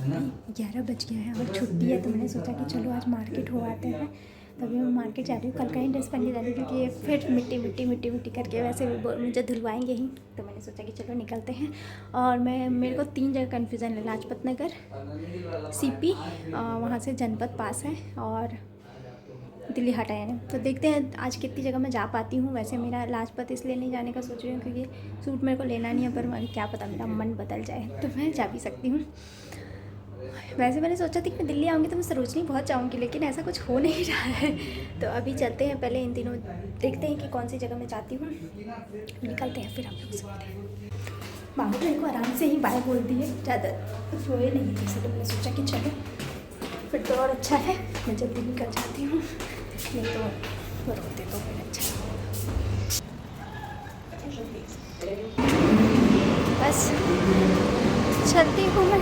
भाई 11 बज गया है और छुट्टी है, तो मैंने सोचा कि चलो आज मार्केट हो आते हैं। तभी मैं मार्केट जा रही हूँ। कल का ही ड्रेस पहन जा रही हूँ, क्योंकि ये फिर मिट्टी मिट्टी मिट्टी मिट्टी करके वैसे भी मुझे धुलवाएंगे ही। तो मैंने सोचा कि चलो निकलते हैं। और मेरे को 3 जगह कन्फ्यूज़न है, लाजपत नगर, सीपी, वहाँ से जनपद पास है, और दिल्ली हाट आया है। तो देखते हैं आज कितनी जगह मैं जा पाती हूँ। वैसे मेरा लाजपत इसलिए नहीं जाने का सोच रही हूँ क्योंकि सूट मेरे को लेना नहीं है, पर क्या पता मेरा मन बदल जाए तो मैं जा भी सकती हूँ। वैसे मैंने सोचा था कि मैं दिल्ली आऊँगी तो मैं सरोजनी बहुत जाऊँगी, लेकिन ऐसा कुछ हो नहीं रहा है। तो अभी चलते हैं, पहले इन दिनों देखते हैं कि कौन सी जगह मैं जाती हूँ, निकलते हैं फिर आप लोग से। मामा मेरे को आराम से ही बाय बोल दिए, ज़्यादा सोए नहीं थे, इसलिए मैंने सोचा कि चलो फिर तो और अच्छा है मैं जल्दी निकल जाती हूँ, नहीं तो वो रोते तो फिर अच्छा। बस चलती हूँ मैं।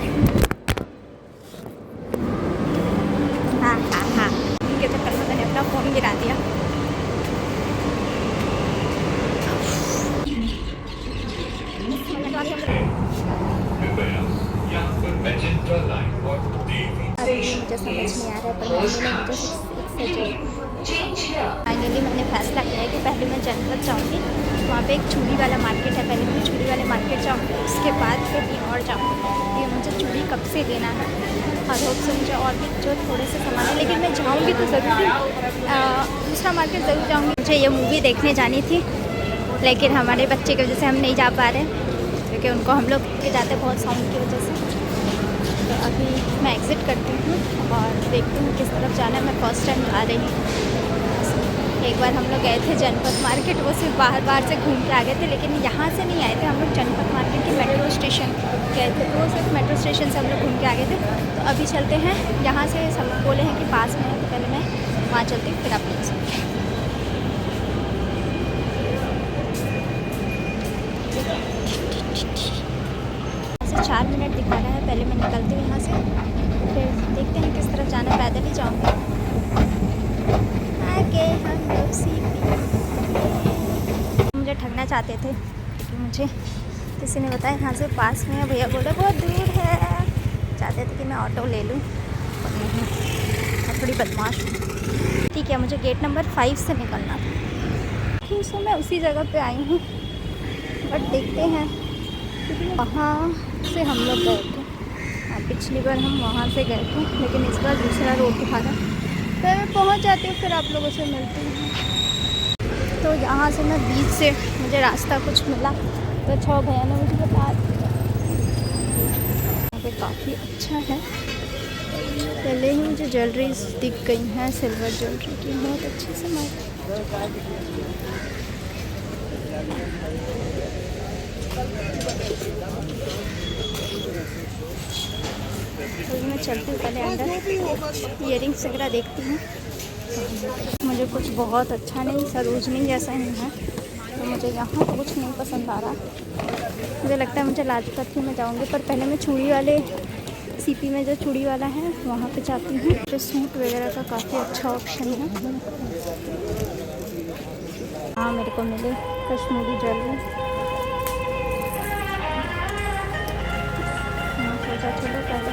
हाँ इनके चक्कर में मैंने अपना फ़ोन गिरा दिया। मुझे समझ नहीं आ रहा है, पर फाइनली मैंने फैसला किया है कि पहले मैं जनपद जाऊँगी। वहाँ पे एक चूड़ी वाला मार्केट है, पहले मैं चूड़ी वाले मार्केट जाऊँगी, उसके बाद फिर कहीं और जाऊँगी। ये मुझे चूड़ी कब से लेना है, और होप से मुझे और भी जो थोड़े से सामान है, लेकिन मैं जाऊँगी तो ज़रूर दूसरा मार्केट ज़रूर जाऊँगी। मुझे ये मूवी देखने जानी थी, लेकिन हमारे बच्चे की वजह से हम नहीं जा पा रहे, क्योंकि उनको हम लोग के जाते बहुत साउंड की वजह से। तो अभी मैं एग्ज़िट करती हूँ और देखती हूँ किस तरफ जाना है। मैं फ़र्स्ट टाइम जा रही हूँ। एक बार हम लोग गए थे जनपद मार्केट, वो सिर्फ बाहर से घूम के आ गए थे, लेकिन यहाँ से नहीं आए थे हम लोग। जनपद मार्केट के मेट्रो स्टेशन गए थे, तो वो सिर्फ मेट्रो स्टेशन से हम लोग घूम के आ गए थे। तो अभी चलते हैं, यहाँ से सब बोले हैं कि पास में है, तो पहले मैं वहाँ चलती हूँ, फिर आप लोग सकते हैं। 4 मिनट दिखा रहा है, पहले मैं निकलती हूँ यहाँ से, फिर देखते हैं किस तरफ जाना है। पैदल ही जाऊँगी। आगे हम लोग सीपी। मुझे ठगना चाहते थे, क्योंकि मुझे किसी ने बताया यहाँ से पास में है, भैया बोले बहुत दूर है। चाहते थे कि मैं ऑटो ले लूँ, और नहीं, मैं थोड़ी बदमाश हूँ। ठीक है, मुझे गेट नंबर 5 से निकलना था, ठीक है। मैं उसी जगह पे आई हूँ, बट देखते हैं, क्योंकि वहाँ से हम लोग गए थे। पिछली बार हम वहाँ से गए थे, लेकिन इस बार दूसरा रोड दिखा रहा। फिर मैं पहुँच जाती हूँ, फिर आप लोगों से मिलती हूँ। तो यहाँ से मैं बीच से मुझे रास्ता कुछ मिला, तो अच्छा भैया ने मुझे बता दिया। यहाँ पे काफ़ी अच्छा है। पहले ही मुझे ज्वेलरीज दिख गई हैं, सिल्वर ज्वेलरी की बहुत अच्छे से। मैं चलती हूँ पहले अंदर, इयरिंग्स वगैरह देखती हूँ। मुझे कुछ बहुत अच्छा नहीं, सरोजनी जैसा ही है, तो मुझे यहाँ तो कुछ नहीं पसंद आ रहा। मुझे लगता है मुझे लाजपत ही में जाऊँगी, पर पहले मैं चूड़ी वाले सीपी में जो चूड़ी वाला है वहाँ पे जाती हूँ। जो सूट वगैरह का काफ़ी अच्छा ऑप्शन है। हाँ, मेरे को मिले कश्मीरी ज्वेलरी। सोचा चलो पहले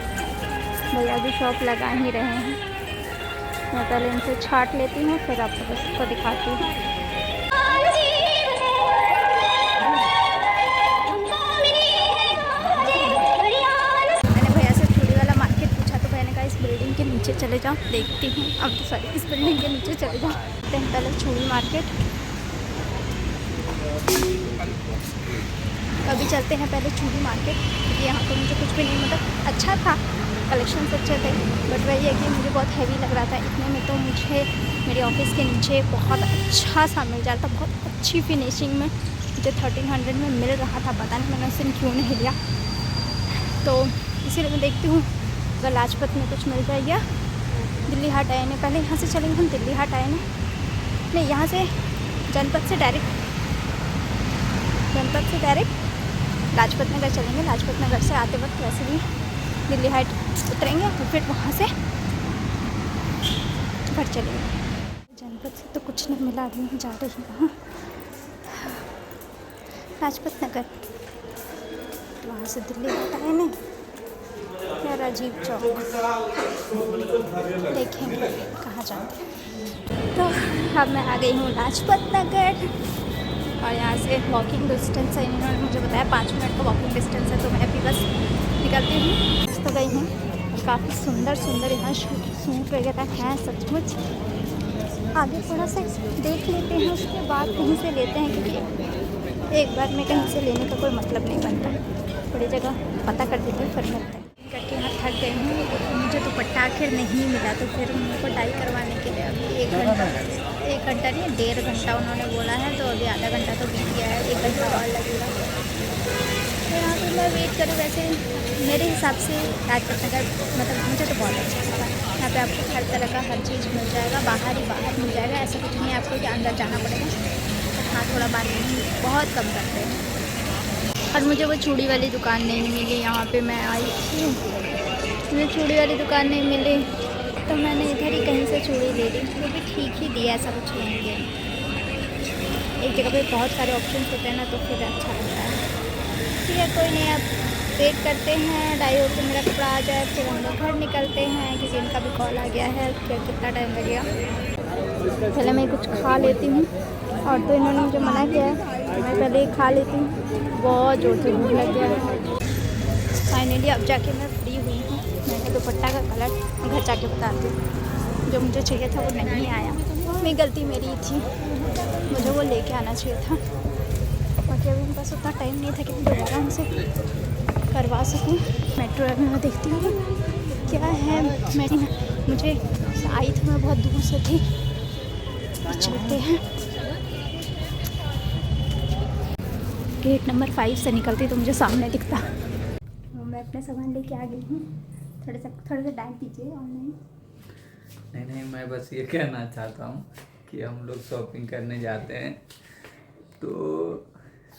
भैया भी शॉप लगा ही रहे हैं, मैं पहले इनसे छाट लेती हूँ, फिर आपको उसको दिखाती हूँ। मैंने भैया से चूड़ी वाला मार्केट पूछा, तो भैया ने कहा इस बिल्डिंग के नीचे चले जाओ, देखती हूँ। अब तो सॉरी, इस बिल्डिंग के नीचे चले जाओ। पहले चूड़ी मार्केट, अभी चलते हैं पहले चूड़ी मार्केट, क्योंकि यहाँ तो मुझे कुछ भी नहीं, मतलब अच्छा था, कलेक्शंस अच्छे थे, बट वही है कि मुझे बहुत हैवी लग रहा था। इतने में तो मुझे मेरे ऑफिस के नीचे बहुत अच्छा सा मिल जाता, बहुत अच्छी फिनिशिंग में मुझे 1300 में मिल रहा था। पता नहीं मैंने उसे क्यों नहीं लिया। तो इसीलिए मैं देखती हूँ अगर लाजपत में कुछ मिल जाएगा। दिल्ली हाट आए ने, पहले यहाँ से चलेंगे हम, दिल्ली हाट आए नहीं, यहाँ से जनपद से डायरेक्ट लाजपत नगर चलेंगे। लाजपत नगर से आते वक्त वैसे भी दिल्ली हाट उतरेंगे, तो फिर वहाँ से घर चलेंगे। जनपद से तो कुछ नहीं मिला, अभी मैं जा रही हूँ लाजपत नगर, तो वहाँ से दिल्ली हाट आए नहीं, यार अजीब चौक देखेंगे कहाँ जाते हैं। तो अब मैं आ गई हूँ लाजपत नगर और यहाँ से वॉकिंग डिस्टेंस है, इन्होंने मुझे बताया 5 मिनट का वॉकिंग डिस्टेंस है। तो मैं अभी बस निकलती हूँ। तो गई हूँ, काफ़ी सुंदर सुंदर यहाँ सूट वगैरह हैं सचमुच। आगे थोड़ा सा देख लेते हैं, उसके बाद कहीं से लेते हैं, क्योंकि एक बार में कहीं से लेने का कोई मतलब नहीं बनता। बड़ी जगह पता कर देते हैं फिर मिलते हैं। करके यहाँ थक गई हूँ, मुझे दुपट्टा आखिर नहीं मिला, तो फिर मेरे को डाई करवाने के लिए अभी 1 घंटा नहीं 1.5 घंटा उन्होंने बोला है। तो अभी आधा घंटा तो बीत गया है, 1 घंटा और लगेगा। तो यहाँ पर मैं वेट करूँ। वैसे मेरे हिसाब से लाजपत नगर मतलब मुझे तो बहुत अच्छा लगा। यहाँ पे आपको हर तरह का हर चीज़ मिल जाएगा, बाहर ही बाहर मिल जाएगा। ऐसा कुछ नहीं है आपको कि अंदर जाना पड़ेगा। हाँ, थोड़ा बार्गेनिंग बहुत कम करते हैं। और मुझे वो चूड़ी वाली दुकान नहीं मिली। यहाँ पे मैं आई थी, मुझे चूड़ी वाली दुकान नहीं मिली, तो मैंने इधर ही कहीं से चूड़ी ले ली। वो भी ठीक ही दिया, ऐसा कुछ नहीं है। एक जगह पे बहुत सारे ऑप्शन होते हैं ना, तो फिर अच्छा लगता है। ठीक है, कोई नहीं, अब वेट करते हैं डाई होकर मेरा कपड़ा आ जाए, फिर हम लोग घर निकलते हैं। क्योंकि इनका भी कॉल आ गया है, फिर कितना टाइम लगेगा। पहले मैं कुछ खा लेती हूँ, और तो इन्होंने मुझे मना किया है, मैं पहले ही खा लेती हूँ। बहुत जोर से भूख लग गया है। फाइनली अब जाके मैं फ्री हुई हूँ। मैंने दुपट्टा का कलर घर जाके बताती हूँ, जो मुझे चाहिए था वो नहीं आया। मेरी गलती मेरी ही थी, मुझे वो लेके आना चाहिए था। बाकी अभी मेरे पास उतना टाइम नहीं था कि मैं दोबारा उनसे करवा सकूँ। मेट्रो में मैं देखती हूँ क्या है। मुझे आई तो मैं बहुत दूर से थी। चलते हैं, गेट नंबर 5 से निकलती तो मुझे सामने दिखता। मैं अपने सामान लेके आ गई हूँ। थोड़ा सा टाइम दीजिए ऑनलाइन। नहीं, मैं बस ये कहना चाहता हूँ कि हम लोग शॉपिंग करने जाते हैं तो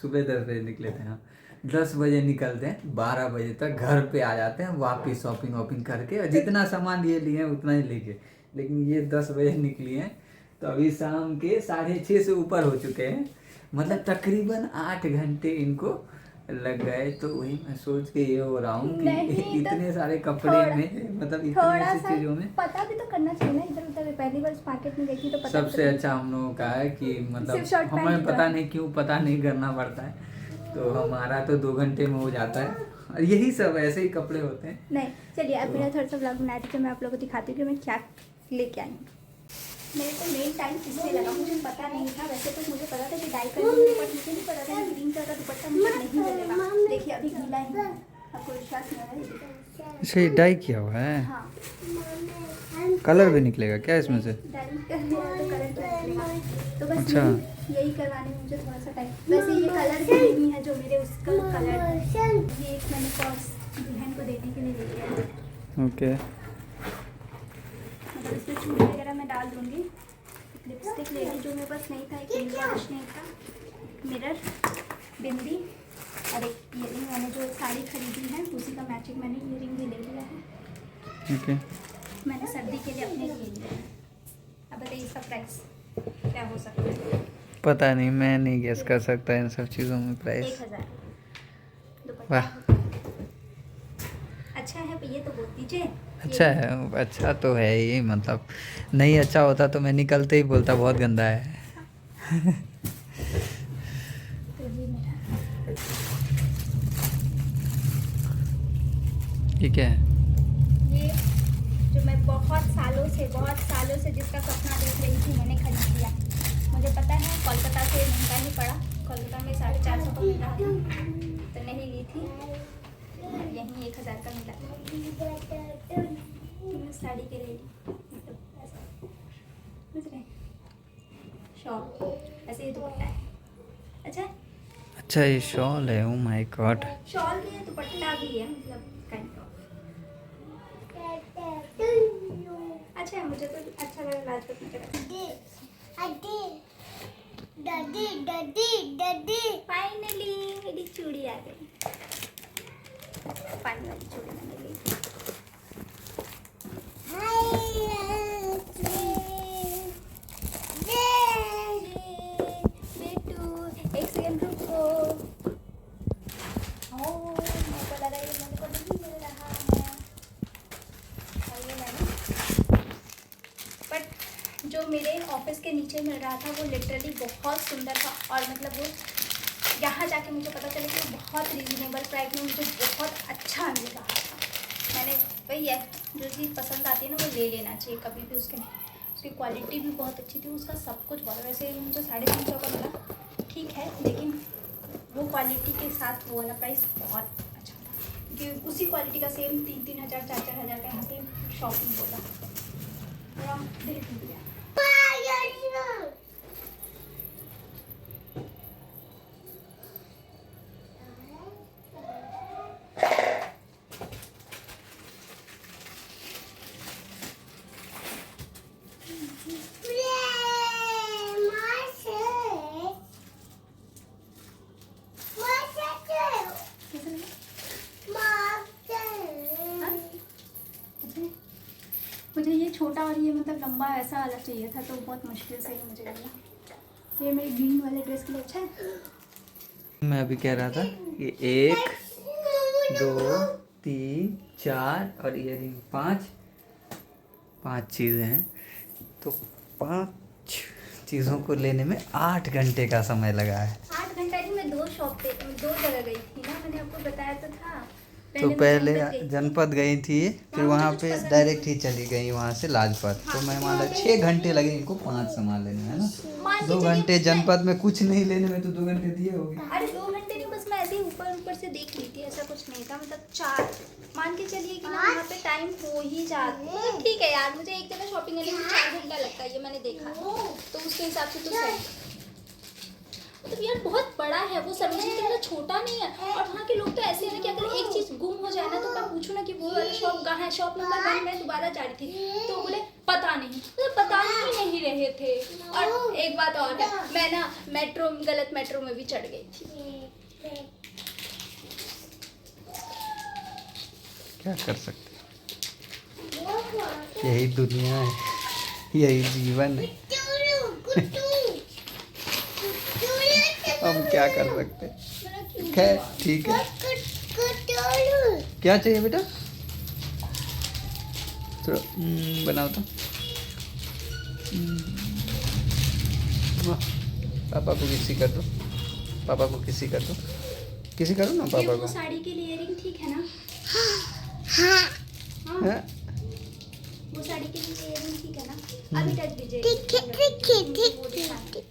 सुबह 10 बजे निकले थे। हाँ, 10 बजे निकलते हैं, 12 बजे तक घर पे आ जाते हैं वापिस शॉपिंग वॉपिंग करके, और जितना सामान ये लिए हैं उतना ही लेके। लेकिन ये 10 बजे निकली हैं तो अभी शाम के 6:30 से ऊपर हो चुके हैं। मतलब तकरीबन 8 घंटे इनको लग गए। तो वही मैं सोच के ये हो रहा हूँ कि इतने सारे कपड़े में, मतलब इतनी ऐसी चीज़ों में पता भी तो करना चाहिए ना। इधर उधर पहली बार मार्केट में देखी तो पता। सबसे अच्छा हम लोगों का है कि मतलब हमें पता नहीं क्यों पता नहीं करना पड़ता है। तो हमारा तो 2 घंटे में हो जाता है, और यही सब ऐसे ही कपड़े होते हैं। नहीं, चलिए अब मेरा थोड़ा सा ब्लॉग बना के मैं आप लोगों को दिखाती हूँ कि मैं क्या लेके आई हूँ। मेरे को मेन टाइम किसमें लगा, मुझे पता नहीं था। वैसे तो मुझे पता था कि डाई करनी है, बट मुझे नहीं पता था कि ग्रीन कलर का दुपट्टा मुझे नहीं मिलेगा। देखिए अभी गीला है, आपको विश्वास नहीं है। अच्छा, ये डाई किया हुआ है। हाँ, कलर भी निकलेगा क्या इसमें से? डाई कर दिया तो कलर क्या निकलेगा। तो बस अच्छा, यही करवाने में मुझे थोड़ा सा टाइम। वैसे ये कलर भी नहीं है जो मेरे उसका कलर, ये एक मैंने पर्स बहन को देने के लिए ले लिया। ओके। मतलब इसमें चूड़ी वगैरह मैं डाल दूँगी। लिपस्टिक ले ली जो मेरे पास नहीं था, एक नेल पॉलिश नहीं था, मिरर, बिंदी, और एक ईयरिंग। मैंने जो साड़ी खरीदी है उसी का मैचिंग मैंने ईयरिंग भी ले लिया है। ओके, मैंने सर्दी के लिए अपने लिए लिया है। अब बताइए इसका प्राइस क्या हो सकता है? पता नहीं, मैं नहीं गेस कर सकता इन सब चीज़ों में प्राइस। 1000। वाह, अच्छा है ये तो बोल दीजिए। अच्छा है। अच्छा तो है ही, मतलब नहीं अच्छा होता तो मैं निकलते ही बोलता बहुत गंदा है। तो ये मेरा ठीक है। ये जो मैं बहुत सालों से जिसका सपना देख रही थी, मैंने खरीद लिया। मुझे पता है कोलकाता से महंगा ही पड़ा। कोलकाता में 450 का मिल रहा था, तो नहीं ली थी। यहीं 1000 का मिला। साड़ी के लिए मतलब ऐसा समझ रहे, शॉल ऐसे ही दुपट्टा है। अच्छा, ये शॉल है। ओ माय गॉड, शॉल भी है, दुपट्टा भी है, मतलब काइंड ऑफ अच्छा है। मुझे तो अच्छा लगा लाजपत नगर। फाइनली मेरी चूड़ी आ गई। पानी वाली चूड़ी मैंने ली। बेटू एक सेकंड रुको। मेरे को लगा ये मेरे को नहीं मिल रहा है। बट जो मेरे ऑफिस के नीचे मिल रहा था वो लिटरली बहुत सुंदर था, और मतलब वो यहाँ जाके मुझे पता चला कि वो बहुत रीज़नेबल प्राइस में मुझे बहुत अच्छा मिल रहा था। मैंने वही है, जो चीज़ पसंद आती है ना वो ले लेना चाहिए कभी भी। उसकी क्वालिटी भी बहुत अच्छी थी, उसका सब कुछ बहुत, वैसे मुझे 350 का मिला ठीक है, लेकिन वो क्वालिटी के साथ वो वाला प्राइस बहुत अच्छा था, क्योंकि उसी क्वालिटी का सेम 3-3 हज़ार 4-4 हज़ार का यहाँ पे शॉपिंग होगा। और हम देख लिया मुझे ये छोटा और ये मतलब लंबा ऐसा वाला चाहिए था, तो बहुत मुश्किल से ही मुझे मिला। ये मेरे ग्रीन वाले ड्रेस के लिए अच्छा है। मैं अभी कह रहा था कि 1 2 3 4 और इयरिंग 5 चीज़ें हैं, तो 5 चीज़ों को लेने में 8 घंटे का समय लगा है। 8 घंटा नहीं, मैं 2 जगह गई थी ना, मैंने आपको बताया तो था। तो मैं पहले जनपद गई थी। जनपद गई थी, फिर हाँ, वहाँ मुझे पे कुछ पसंद डायरेक्ट नहीं। ही चली गई वहाँ से लाजपत। हाँ, तो मैं मान लो तो 6 घंटे लगे इनको 5 सामान लेने में, है ना। मान के 2 चलिए घंटे मैं- जनपद में कुछ नहीं लेने में तो 2 घंटे दिए होंगे। अरे 2 घंटे नहीं, बस मैं ऐसे ही ऊपर से देख ली थी, ऐसा कुछ नहीं था। मतलब 4 मान के चलिए कि ना वहाँ पे टाइम हो ही जाता, मतलब ठीक है यार, मुझे एक जगह शॉपिंग करने में 4 घंटा लगता है, ये मैंने देखा है। तो उसके हिसाब से तो सही, मतलब यार बहुत बड़ा है वो, सरोजनी इतना छोटा नहीं है। और वहाँ के लोग तो ऐसे हैं कि अगर एक चीज़ गुम हो जाए ना, तो मैं पूछूँ ना कि वो वाला शॉप कहाँ है, शॉप नंबर 1 में दोबारा जा रही थी तो बोले पता नहीं, मतलब बता ही नहीं रहे थे। और एक बात और है, मैं ना गलत मेट्रो में भी चढ़ गई थी। क्या कर सकते, यही दुनिया है, यही जीवन है। हम क्या कर सकते हैं। खैर ठीक है। क्या चाहिए बेटा, थोड़ा बनाओ तो। पापा को किसी कर दो, पापा को किसी कर दो, किसी करो ना ये पापा वो को। साड़ी के लिए इयरिंग ठीक है ना? हाँ, हाँ? वो साड़ी के लिए इयरिंग ठीक है ना? अभी टच दीजिए। ठीक है, ठीक है, ठीक है।